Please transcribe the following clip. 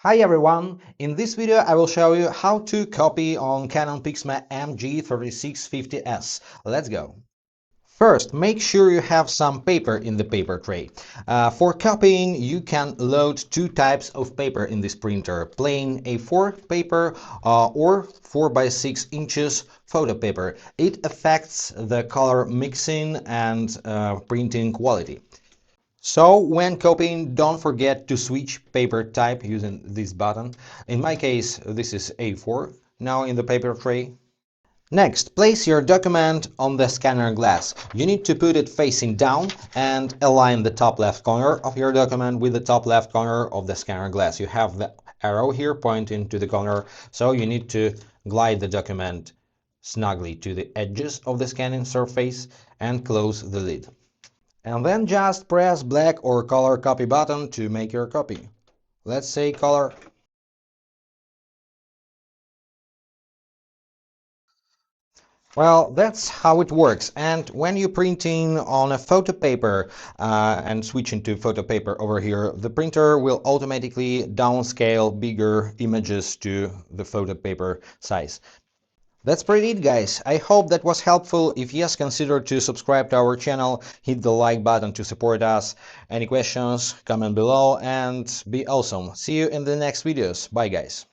Hi everyone, in this video I will show you how to copy on Canon Pixma MG3650S. Let's go! First, make sure you have some paper in the paper tray. For copying, you can load two types of paper in this printer, plain A4 paper or 4 by 6 inches photo paper. It affects the color mixing and printing quality. So when copying, don't forget to switch paper type using this button. In my case, this is A4, now in the paper tray. Next, place your document on the scanner glass. You need to put it facing down and align the top left corner of your document with the top left corner of the scanner glass. You have the arrow here pointing to the corner, so you need to glide the document snugly to the edges of the scanning surface and close the lid. And then just press black or color copy button to make your copy. Let's say color. Well, that's how it works. And when you're printing on a photo paper and switching to photo paper over here, the printer will automatically downscale bigger images to the photo paper size. That's pretty it, guys. I hope that was helpful. If yes, consider to subscribe to our channel, hit the like button to support us. Any questions, comment below, and be awesome. See you in the next videos. Bye, guys.